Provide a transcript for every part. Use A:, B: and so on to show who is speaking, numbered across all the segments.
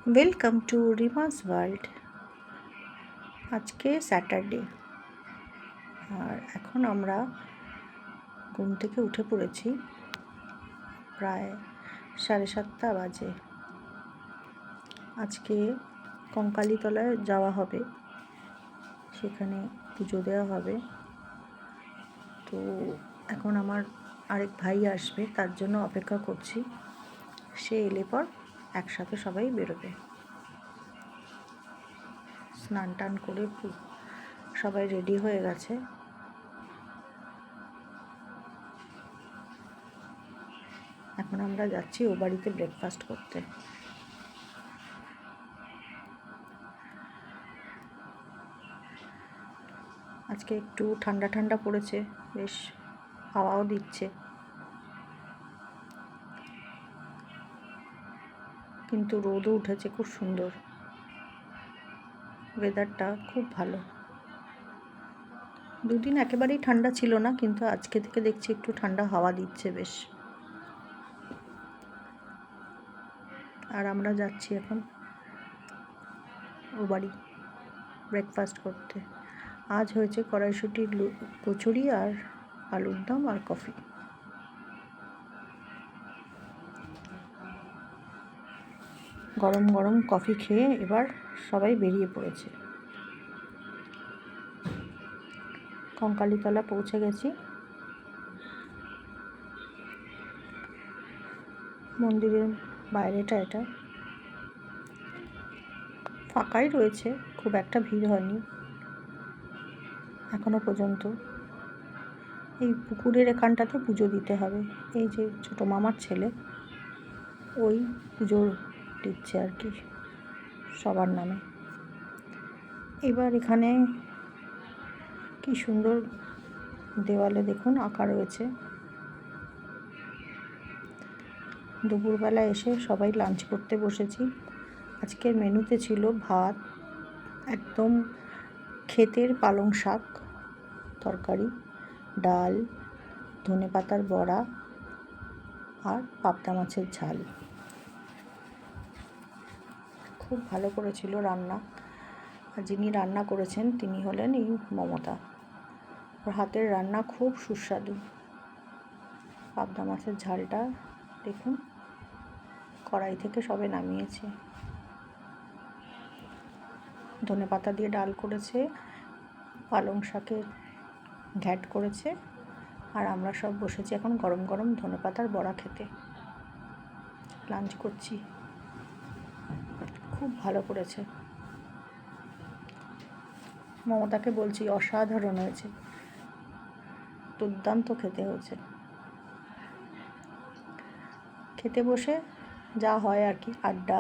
A: Welcome to রিমাস world. আজকে Saturday আর এখন আমরা ঘুম থেকে উঠে পড়েছি। প্রায় 7:30 বাজে। আজকে কঙ্কালীতলায় যাওয়া হবে, সেখানে পুজো দেওয়া হবে। তো এখন আমার আরেক ভাই আসবে, তার জন্য অপেক্ষা করছি। সে এলে পর একসাথে সবাই বেরোবে। স্নান টান করে সবাই রেডি হয়ে গেছে। এখন আমরা যাচ্ছি ও বাড়িতে ব্রেকফাস্ট করতে। আজকে একটু ঠান্ডা ঠান্ডা পড়েছে, বেশ হাওয়াও দিচ্ছে, কিন্তু রোদও উঠেছে। খুব সুন্দর ওয়েদারটা, খুব ভালো। দুদিন একেবারেই ঠান্ডা ছিল না, কিন্তু আজকে থেকে দেখছি একটু ঠান্ডা হাওয়া দিচ্ছে বেশ। আর আমরা যাচ্ছি এখন ও বাড়ি ব্রেকফাস্ট করতে। আজ হয়েছে কড়াইশুঁটির কচুরি আর আলুর দম আর কফি। গরম গরম কফি খেয়ে এবার সবাই বেরিয়ে পড়েছে। কঙ্কালীতলা পৌঁছে গেছি। মন্দিরের বাইরেটা এটা ফাঁকাই রয়েছে, খুব একটা ভিড় হয়নি এখনো পর্যন্ত। এই পুকুরের এখানটাতে পুজো দিতে হবে। এই যে ছোটো মামার ছেলে, ওই পুজো দিচ্ছে আর কি সবার নামে। এবার এখানে কি সুন্দর দেওয়ালে দেখুন আঁকা রয়েছে। দুপুরবেলা এসে সবাই লাঞ্চ করতে বসেছি। আজকের মেনুতে ছিল ভাত, একদম ক্ষেতের পালং শাক তরকারি, ডাল, ধনেপাতার বড়া আর পাবদা মাছের ঝাল। খুব ভালো করেছিল রান্না। আর যিনি রান্না করেছেন তিনি হলেন এই মমতা। ওর হাতের রান্না খুব সুস্বাদু। পাবদা মাছের ঝালটা দেখুন, কড়াই থেকে সবে নামিয়েছে। ধনেপাতা দিয়ে ডাল করেছে, পালং শাকের ঘ্যাট করেছে, আর আমরা সব বসেছি এখন গরম গরম ধনেপাতার বড়া খেতে। লাঞ্চ করছি। খুব ভালো করেছে। মমতাকে বলছি অসাধারণ হয়েছে, দুর্দান্ত খেতে হয়েছে। খেতে বসে যা হয় আর কি, আড্ডা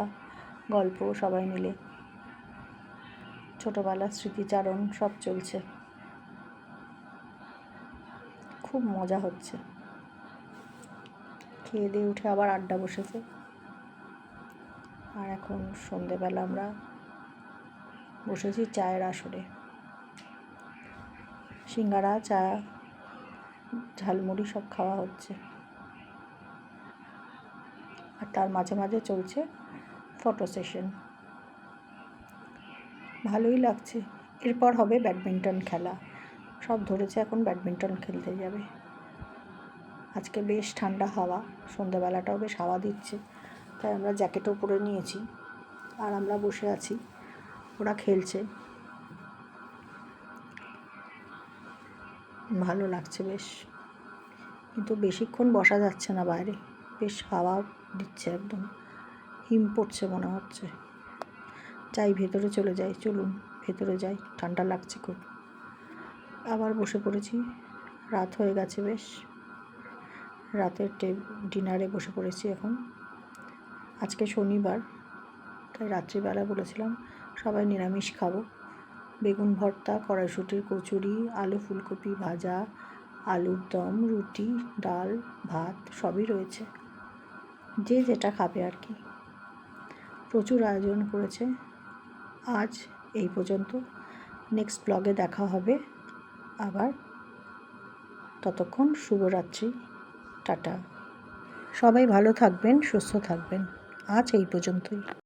A: গল্প সবাই মিলে, ছোটোবেলার স্মৃতিচারণ সব চলছে। খুব মজা হচ্ছে। খেয়ে দিয়ে উঠে আবার আড্ডা বসেছে। আর এখন সন্ধেবেলা আমরা বসেছি চায়ের আসরে। সিঙ্গারা, চা, ঝালমুড়ি সব খাওয়া হচ্ছে। আর তার মাঝে মাঝে চলছে ফটো সেশন। ভালোই লাগছে। এরপর হবে ব্যাডমিন্টন খেলা। সব ধরেছে এখন ব্যাডমিন্টন খেলতে যাবে। আজকে বেশ ঠান্ডা হাওয়া, সন্ধ্যাবেলাটাও বেশ হাওয়া দিচ্ছে, তাই আমরা জ্যাকেটও পরে নিয়েছি। আর আমরা বসে আছি, ওরা খেলছে। ভালো লাগছে বেশ, কিন্তু বেশিক্ষণ বসা যাচ্ছে না বাইরে, বেশ হাওয়া দিচ্ছে, একদম হিম পড়ছে মনে হচ্ছে। যাই ভেতরে চলে যাই, চলুন ভেতরে যাই, ঠান্ডা লাগছে খুব। আবার বসে পড়েছি, রাত হয়ে গেছে বেশ। রাতের ডিনারে বসে পড়েছি এখন। আজকে শনিবার, তাই রাত্রিবেলা বলেছিলাম সবাই নিরামিষ খাবো। বেগুন ভর্তা, কড়াইশুঁটির কচুরি, আলু ফুলকপি ভাজা, আলুর দম, রুটি, ডাল, ভাত সবই রয়েছে, যে যেটা খাবে আর কি। প্রচুর আয়োজন করেছে। আজ এই পর্যন্ত। নেক্সট ব্লগে দেখা হবে আবার। ততক্ষণ শুভরাত্রি, টাটা। সবাই ভালো থাকবেন, সুস্থ থাকবেন। আজ এই পর্যন্তই।